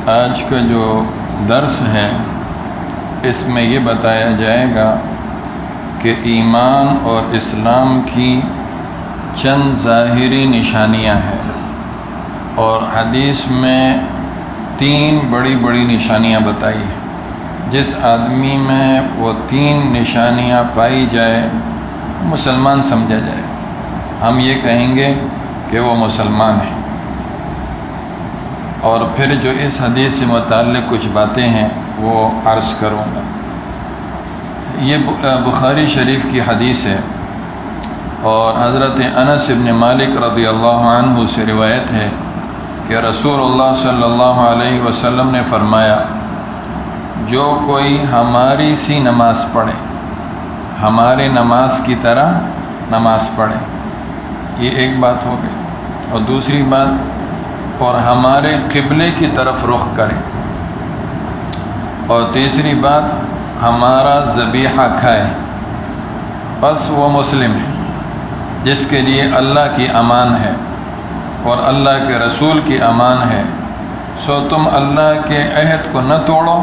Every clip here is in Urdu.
آج کا جو درس ہے اس میں یہ بتایا جائے گا کہ ایمان اور اسلام کی چند ظاہری نشانیاں ہیں، اور حدیث میں 3 بڑی بڑی نشانیاں بتائی ہیں۔ جس آدمی میں وہ 3 نشانیاں پائی جائے مسلمان سمجھا جائے، ہم یہ کہیں گے کہ وہ مسلمان ہے۔ اور پھر جو اس حدیث سے متعلق کچھ باتیں ہیں وہ عرض کروں گا۔ یہ بخاری شریف کی حدیث ہے، اور حضرت انس بن مالک رضی اللہ عنہ سے روایت ہے کہ رسول اللہ صلی اللہ علیہ وسلم نے فرمایا، جو کوئی ہماری سی نماز پڑھے، ہمارے نماز کی طرح نماز پڑھے، یہ ایک بات ہو گئی۔ اور دوسری بات، اور ہمارے قبلے کی طرف رخ کرے، اور تیسری بات، ہمارا ذبیحہ کھائے، بس وہ مسلم ہے، جس کے لیے اللہ کی امان ہے اور اللہ کے رسول کی امان ہے۔ سو تم اللہ کے عہد کو نہ توڑو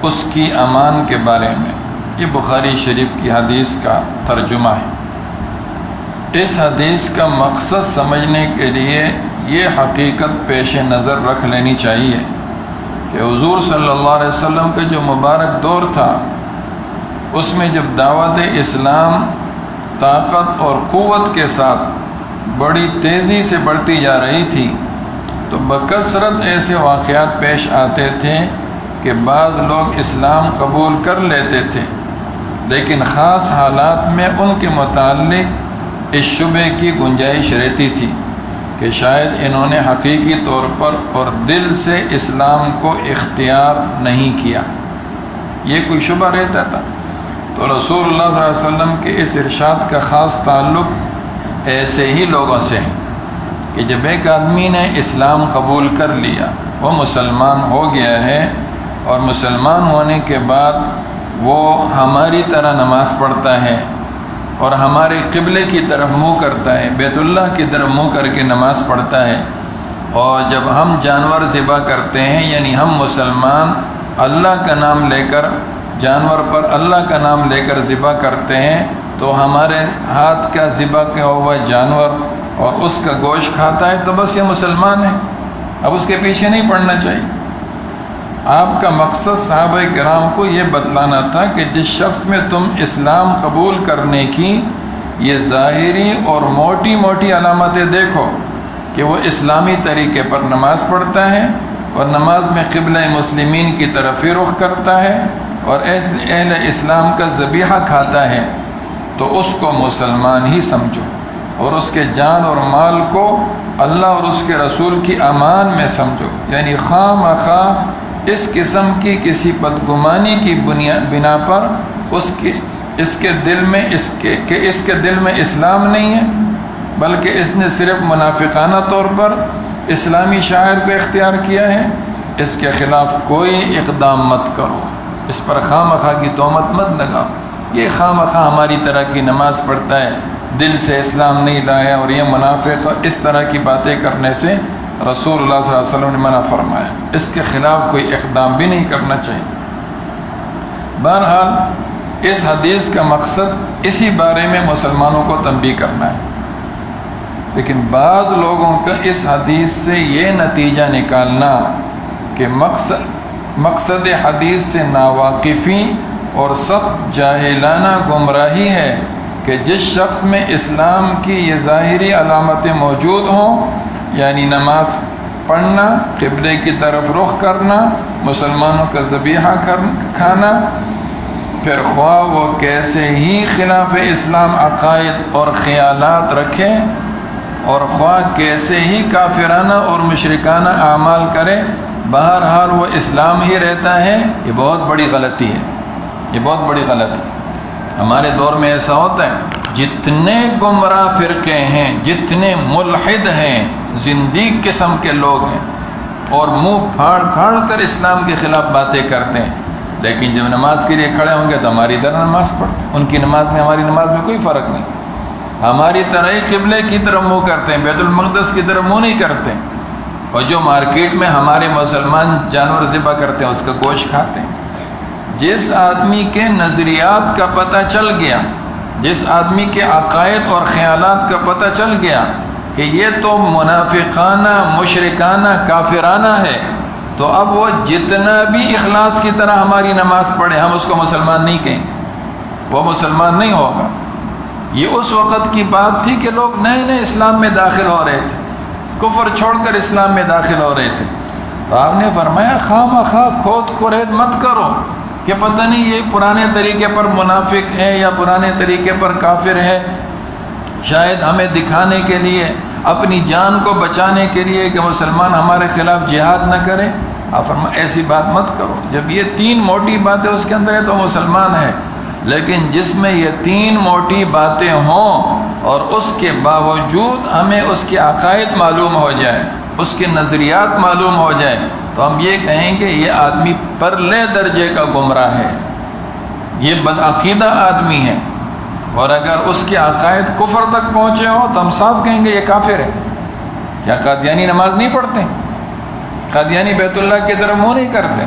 اس کی امان کے بارے میں۔ یہ بخاری شریف کی حدیث کا ترجمہ ہے۔ اس حدیث کا مقصد سمجھنے کے لیے یہ حقیقت پیش نظر رکھ لینی چاہیے کہ حضور صلی اللہ علیہ وسلم کا جو مبارک دور تھا، اس میں جب دعوت اسلام طاقت اور قوت کے ساتھ بڑی تیزی سے بڑھتی جا رہی تھی، تو بکثرت ایسے واقعات پیش آتے تھے کہ بعض لوگ اسلام قبول کر لیتے تھے، لیکن خاص حالات میں ان کے متعلق اس شبہ کی گنجائش رہتی تھی کہ شاید انہوں نے حقیقی طور پر اور دل سے اسلام کو اختیار نہیں کیا، یہ کوئی شبہ رہتا تھا۔ تو رسول اللہ صلی اللہ علیہ وسلم کے اس ارشاد کا خاص تعلق ایسے ہی لوگوں سے ہے کہ جب ایک آدمی نے اسلام قبول کر لیا، وہ مسلمان ہو گیا ہے، اور مسلمان ہونے کے بعد وہ ہماری طرح نماز پڑھتا ہے اور ہمارے قبلے کی طرف منہ کرتا ہے، بیت اللہ کی طرف منہ کر کے نماز پڑھتا ہے، اور جب ہم جانور ذبح کرتے ہیں، یعنی ہم مسلمان اللہ کا نام لے کر جانور پر اللہ کا نام لے کر ذبح کرتے ہیں، تو ہمارے ہاتھ کا ذبح کیا ہوا جانور اور اس کا گوشت کھاتا ہے، تو بس یہ مسلمان ہے، اب اس کے پیچھے نہیں پڑنا چاہیے۔ آپ کا مقصد صحابہ کرام کو یہ بتلانا تھا کہ جس شخص میں تم اسلام قبول کرنے کی یہ ظاہری اور موٹی موٹی علامتیں دیکھو کہ وہ اسلامی طریقے پر نماز پڑھتا ہے اور نماز میں قبلہ مسلمین کی طرف ہی رخ کرتا ہے اور اہل اسلام کا ذبیحہ کھاتا ہے، تو اس کو مسلمان ہی سمجھو، اور اس کے جان اور مال کو اللہ اور اس کے رسول کی امان میں سمجھو۔ یعنی خواہ مخواہ اس قسم کی کسی بدگمانی کی بنا پر اس کے دل میں اسلام نہیں ہے، بلکہ اس نے صرف منافقانہ طور پر اسلامی شاعر کو اختیار کیا ہے، اس کے خلاف کوئی اقدام مت کرو، اس پر خواہ مخواہ کی تہمت مت لگاؤ۔ یہ خواہ مخواہ ہماری طرح کی نماز پڑھتا ہے، دل سے اسلام نہیں لایا، اور یہ منافق، اس طرح کی باتیں کرنے سے رسول اللہ صلی اللہ علیہ وسلم نے منع فرمایا، اس کے خلاف کوئی اقدام بھی نہیں کرنا چاہیے۔ بہرحال اس حدیث کا مقصد اسی بارے میں مسلمانوں کو تنبیہ کرنا ہے، لیکن بعض لوگوں کا اس حدیث سے یہ نتیجہ نکالنا کہ مقصد حدیث سے ناواقفی اور سخت جاہلانہ گمراہی ہے کہ جس شخص میں اسلام کی یہ ظاہری علامتیں موجود ہوں، یعنی نماز پڑھنا، قبلے کی طرف رخ کرنا، مسلمانوں کا ذبیحہ کھانا، پھر خواہ وہ کیسے ہی خلاف اسلام عقائد اور خیالات رکھے، اور خواہ کیسے ہی کافرانہ اور مشرکانہ اعمال کرے، بہرحال وہ اسلام ہی رہتا ہے، یہ بہت بڑی غلطی ہے، یہ بہت بڑی غلطی ہے۔ ہمارے دور میں ایسا ہوتا ہے، جتنے گمراہ فرقے ہیں، جتنے ملحد ہیں، زندیق قسم کے لوگ ہیں، اور منہ پھاڑ پھاڑ کر اسلام کے خلاف باتیں کرتے ہیں، لیکن جب نماز کے لیے کھڑے ہوں گے تو ہماری طرح نماز پڑھتے ہیں، ان کی نماز میں ہماری نماز میں کوئی فرق نہیں، ہماری طرح ہی قبلے کی طرف منہ کرتے ہیں، بیت المقدس کی طرف منہ نہیں کرتے۔ اور جو مارکیٹ میں ہمارے مسلمان جانور ذبح کرتے ہیں اس کا گوشت کھاتے ہیں۔ جس آدمی کے نظریات کا پتہ چل گیا، جس آدمی کے عقائد اور خیالات کا پتہ چل گیا کہ یہ تو منافقانہ، مشرکانہ، کافرانہ ہے، تو اب وہ جتنا بھی اخلاص کی طرح ہماری نماز پڑھے ہم اس کو مسلمان نہیں کہیں گے، وہ مسلمان نہیں ہوگا۔ یہ اس وقت کی بات تھی کہ لوگ نئے نئے اسلام میں داخل ہو رہے تھے، کفر چھوڑ کر اسلام میں داخل ہو رہے تھے، تو آپ نے فرمایا خواہ کھود کھرید مت کرو کہ پتہ نہیں یہ پرانے طریقے پر منافق ہے یا پرانے طریقے پر کافر ہے، شاید ہمیں دکھانے کے لیے، اپنی جان کو بچانے کے لیے کہ مسلمان ہمارے خلاف جہاد نہ کرے۔ آپ فرمایا ایسی بات مت کرو، جب یہ 3 موٹی باتیں اس کے اندر ہے تو مسلمان ہے، لیکن جس میں یہ 3 موٹی باتیں ہوں اور اس کے باوجود ہمیں اس کے عقائد معلوم ہو جائے، اس کے نظریات معلوم ہو جائے، تو ہم یہ کہیں کہ یہ آدمی پرلے درجے کا گمراہ ہے، یہ بدعقیدہ آدمی ہے۔ اور اگر اس کے عقائد کفر تک پہنچے ہوں تو ہم صاف کہیں گے یہ کافر ہے۔ کیا قادیانی نماز نہیں پڑھتے؟ قادیانی بیت اللہ کی طرف منہ نہیں کرتے؟